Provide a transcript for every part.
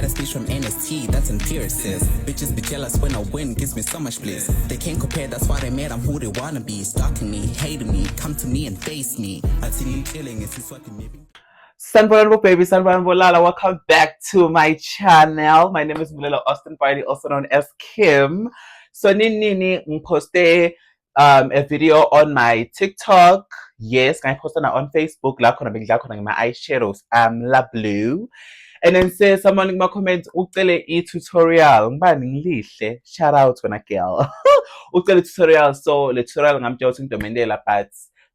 that speech from NST, that's empiricist. Bitches be jealous when I win, gives me so much bliss. They can't compare, that's why they mad, I'm who they wanna be. Stalking me, hating me, come to me and face me. I see you chilling, it's what maybe. Sanibonani baby, Sanibonani Bolala. Welcome back to my channel. My name is Mbulela Austin Bardi, also known as Kim. So nini poste a video on my TikTok. Yes, I posted it on Facebook. La khona bengidla khona my eyeshadows la blue. And then say someone in my comments ucele tutorial. Ngibani ngihle. Shout out to a girl. Ucele tutorial. So the tutorial ngamtshela ukuthi ngidumendela but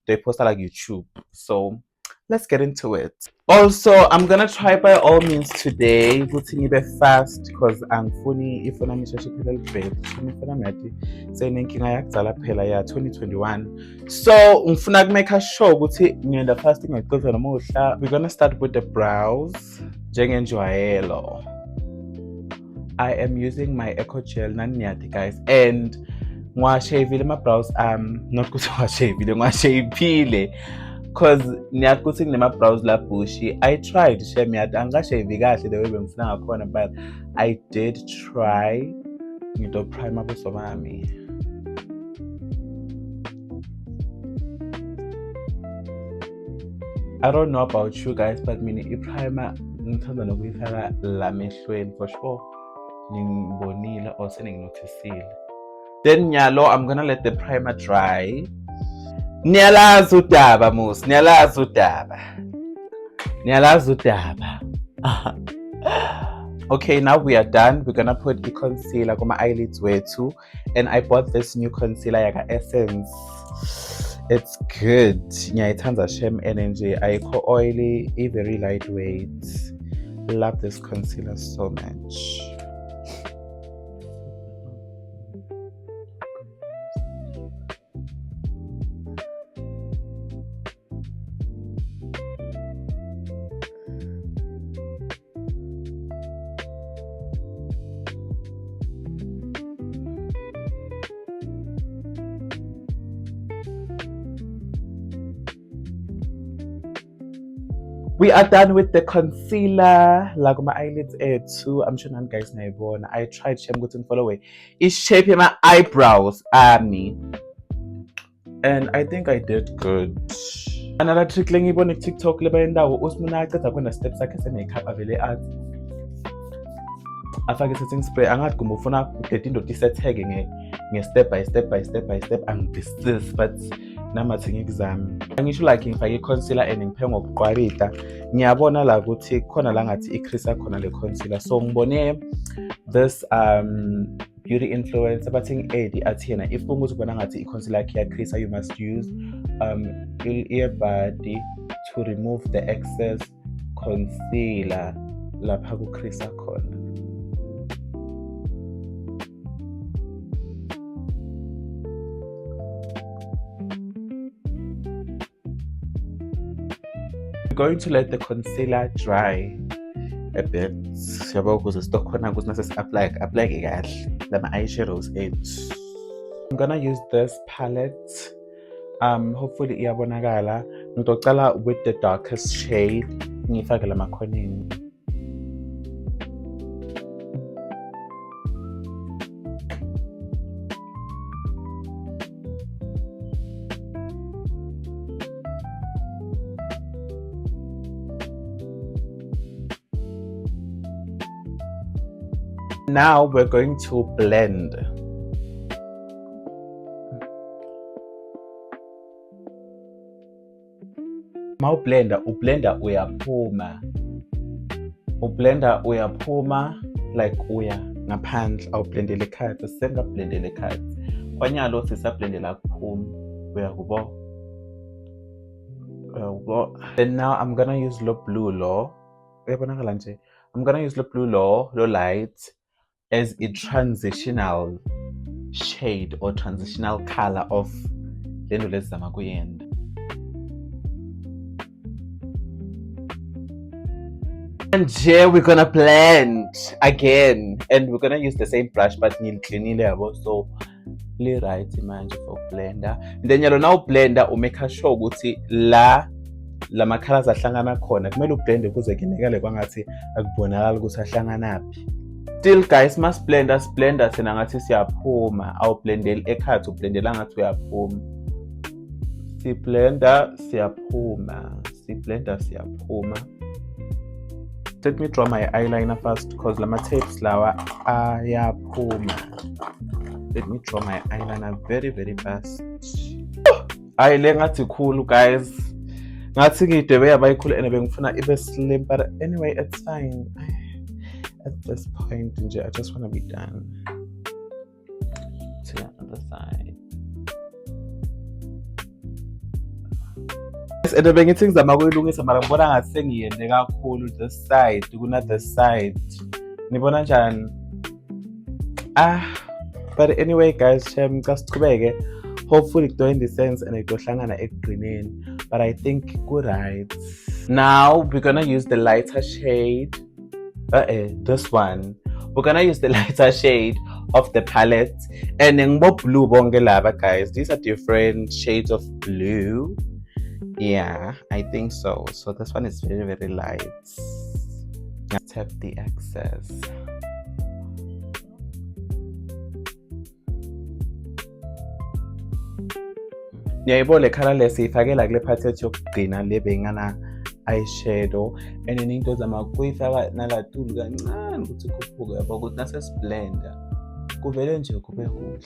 they post like YouTube. So let's get into it. Also, I'm gonna try by all means today ukuthi ngibe fast because angifuni ifuna misheshe phela libhet. Ngifuna ngathi senenkinga yakuzala phela ya 2021. So, ngifuna kumake sure ukuthi ngiyenda fast ngiqhubeka namuhla. We're gonna start with the brows. Njengenjwayelo. I am using my Eco Gel Naniati guys and ngiwashavile my brows not ukuthi ngiwashavile ngiwashavile because niyakuthi kunema brows la bushy. I tried shame yathi angashave kahle the way bengifuna ngakhona but I did try ngito primer buso bami. I don't know about you guys but mina i-primer ngithanda nokuyifaka la mehlweni for sure ningibonile or seninginotisile. Then nyalo I'm gonna let the primer dry. Niyalazi udaba mus, niyalazi udaba. Okay, now we are done. We're gonna put the concealer on my eyelids too. And I bought this new concealer Yaga Essence. It's good. Nyayithanza Shem Energy. I call oily, very lightweight. Love this concealer so much. We are done with the concealer. Like my eyelids too. I'm sure none guys know. I tried Shem Guten follow away. It's shaping my eyebrows. Me. And I think I did good. Another trick lengi on TikTok leba indawo usmuna aqeda kwena steps akhe se makeup avele athi afake setting spray angathi kumbe ufuna ukudeta into isethe nge step by step and this but namathi ngikuzami angisho like ngifake concealer and ngiphe ngokuqwabita ngiyabona la ukuthi khona la ngathi ikrisa khona le concealer so ngibone this beauty influencer bathing Eddie athi yena if ukuthi ubona ngathi i-concealer yakhe yakrisa you must use earbud to remove the excess concealer lapha kukrisa khona. We're going to let the concealer dry a bit. Yabo ukuze stock khona ukuthi nase apply kahle lama eyeshadows ethu. I'm gonna use this palette. Hopefully iyabonakala. Ngizocala with the darkest shade ngifake lama khoneni. Now we're going to blend. Mau blender uyaphuma like uya ngaphandle awublendele ekhaya sengablendele ekhaya kwanyalo sisablendela kuphuma uyakubo. Then now I'm gonna use lo blue lo uyabonakala nje. I'm gonna use the blue lo light as a transitional shade or transitional color of lento lezama kuyenda. And here we're gonna blend again and we're gonna use the same brush but ngilcleanile yabo so le right manje for blender. And then yalo now blender umake sure ukuthi la lama colors ahlangana khona kumele ublende kuze kunekele kwangathi akubonakala ukuthi ahlanganaphi. Still guys, blender thina ngathi siyaphuma, awublendeli ekhathi ublendela ngathi uyaphuma. Siblender siyaphuma. Let me draw my eyeliner first because lama tapes lawa ayaphuma. Let me draw my eyeliner very very fast. Ayi le ngathi cool guys. Ngathi ngidebe yabayikhulu ene bengifuna ibe slim, but anyway it's fine. At this point I just want to be done. To the other side. Ende bengithi ngizama ukuyilungisa mara ngibona ngathi sengiyende kakhulu this side kuna this side. Nibona njani? But anyway guys, ngicasichubeke. Hopefully it don't sense and it gohlangana ekugcineni, but I think good right. Now we're gonna use the lighter shade. This one. We're gonna use the lighter shade of the palette. And then blue bonge lava guys. These are different shades of blue. Yeah, I think so. So this one is very very light. Let's tap the excess. Ngiyayibona le color lesifakela kule part yokugcina le bengana eyeshadow, and then into zama kuyifaka nalatulu kancane ukuthi kukhuphuke yabo ukuthi nase splendor kuvele nje kube kuhle.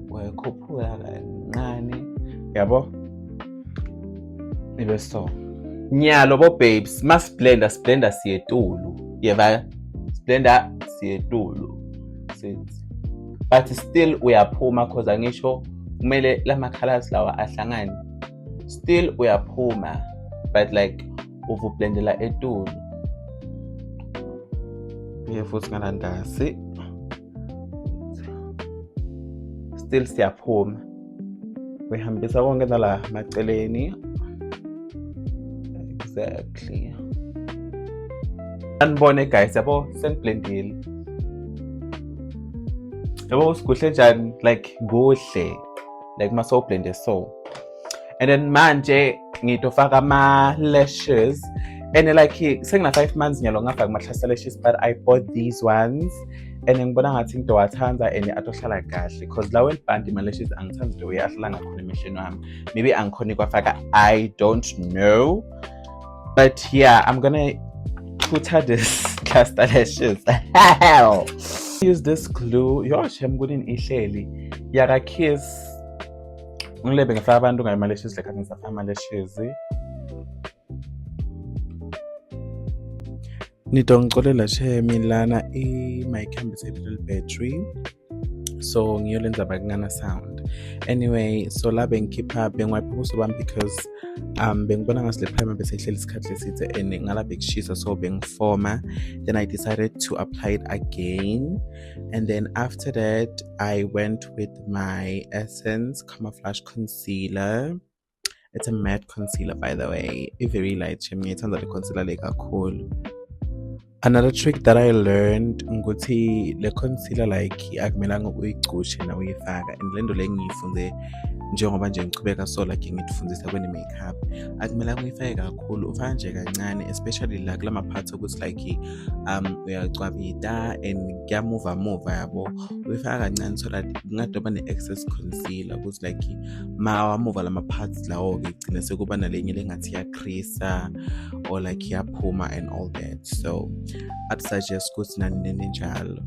Wayekhuphuka kancane yabo ibe so nyalo bo babes, splendor siyetulu yeva, splendor siyetulu sithi, but still uyaphuma cause angisho kumele lama colors lawa ahlangane. Still uyaphuma, but like uvublendela etulu. Futhi ngalandasi. Still siyaphuma. Uyihambisa konke nala maceleni. Exactly. Anibone guys, yabo sengiblendile. Yabo usikuhle njani, like kuhle. Like maso blende so. And then manje ngitofaka ama lashes, and like sengina 5 months nyalo ngafaka ama lashes, but I bought these ones and ngibona ngathi ngidowathanza and atohlala kahle because lawo band ma lashes angithandi the way ahlala ngakhona emehlweni wami. Maybe angikhona kwafaka, I don't know, but yeah, I'm gonna put her this cluster lashes. Use this glue. Yo shem kudini ihleli yaka Kiss. Ngilebe ngifaka abantu ngama lashes like ngifaka ama lashes. Nidongicolela shemi lana my campus a little battery. So ngiyolenza bakungana sound. Anyway, so la bengikhipha bengiwapha usobami because bengibona ngasi le primer bese ihleli isikhathi lesithe and ngala bekushisa, so bengiforma. Then I decided to apply it again, and then after that I went with my Essence Camouflage Concealer. It's a matte concealer by the way. It's very light. Ngiyithanda le concealer le kakhulu. Another trick that I learned ukuthi le concealer like akumelanga uyigcushe na uyifaka, and lento le ngiyifunde njengoba nje ngichubeka so like ngitfundisa kweni makeup, akumelanga uyifake kakhulu, ufaka nje kancane, especially la kulama parts ukuthi like uyacwabita and kuyamove yabo, uyifaka kancane so that kungadoba ne excess concealer ukuthi like ma move lama parts lawo ke igcine sekuba nalenye lengathi yacrease or like yaphuma and all that. So I'd suggest ukuthi nani njalo.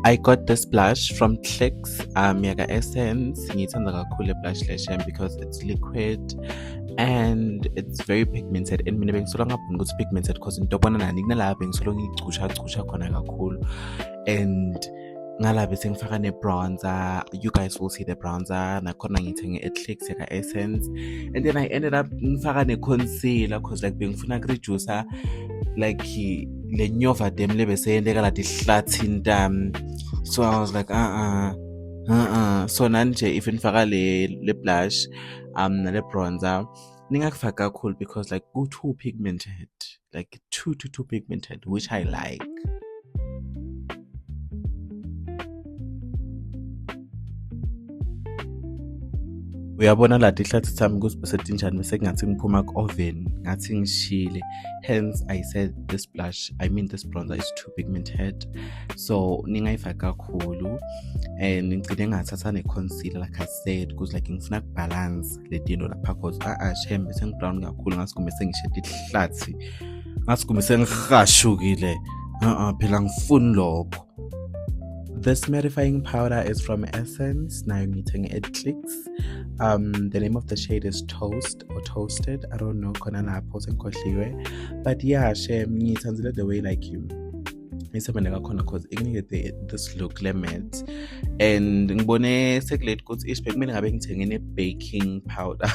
I got this blush from Clicks, Yaga Essence. Ngithanda kakhulu blush le because it's liquid and it's very pigmented and mina bengisola ngabona ukuthi pigmented because into bona nani kunalapha bengisola ngicusha khona kakhulu and ngalabe sengifaka ne-bronzer. You guys will see the bronzer nakhona ngithenge e-Clicks yaka Essence, and then I ended up ngifaka ne-concealer because like bengifuna ukureduce like le nyova dem lebe seyendeka la dihlathi ntami, so I was like so nanje if ngifaka le blush nale bronzer ningakufaka kakhulu because like too pigmented, like too pigmented, which I like. Uyabona la dihlathi sami kusibesethe njani bese ngathi ngiphuma ku-oven ngathi ngishile, hence I said this bronzer is too pigmented, so ningayifaka kakhulu and ngigcine ngathatha ne-concealer like I said because like ngifuna ukubalance le dinto lapha because shembe sengibrown kakhulu ngasikume sengishede ihlathi ngasikume sengihashukile phela ngifuni lokho. This mattifying powder is from Essence. Now I'm using it Clicks. The name of the shade is Toast or Toasted. I don't know. But yeah, shem the way like you. Because it can get this look limit. And ngibone sekulate ukuthi ishbek mina ngabe ngithenge baking powder.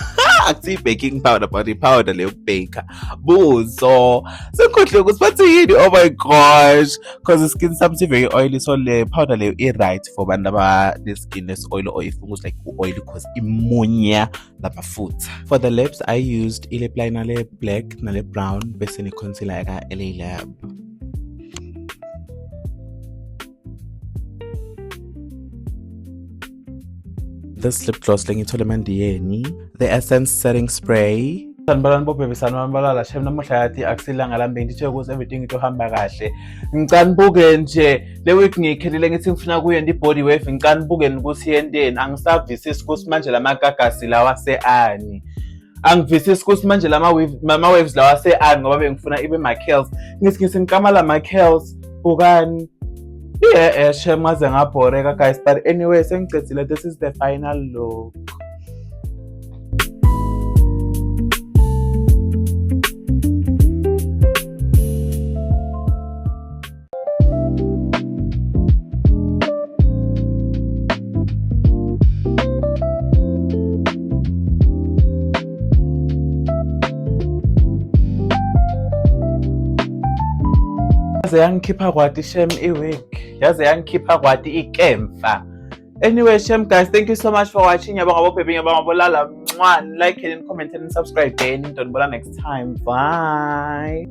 Akuthi baking powder but powder le baker. Buzo. Sekhohle ukuthi bathi yini, oh my gosh, because the skin something very oily, so le powder le is right for bantu aba the skin less oily or if almost like oily because imunya lapha futhi. For the lips I used lip liner le black na le brown bese ni concealer yaka LA Lab. This lip gloss lengithole mandiyeni, the Essence setting spray. Sanibonani baby sanibonani shem namuhla yathi akusilanga lambe ngithe ukuthi everything itohamba kahle. Ngicani buke nje le week ngikhelele ngithi ngifuna kuyenda i-body wave, ngicani buke ukuthi yenteni, angisavisisi ukuthi manje lamagagasi lawa se-ani. Angivisisi ukuthi manje lama waves lawa se-ani ngoba bengifuna ibe my curls. Ngithi ngikama la my curls bukani. Yeah, shem ngaze ngabhoreka guys, but anyway sengicedzile, this is the final look. Yaze yangikhipha kwati shem i-wig, yaze yangikhipha kwati ikemfa. Anyway shem guys, thank you so much for watching. Yabonga bophephi, yabonga bolala, like and comment and subscribe. Then don't bother next time. Bye.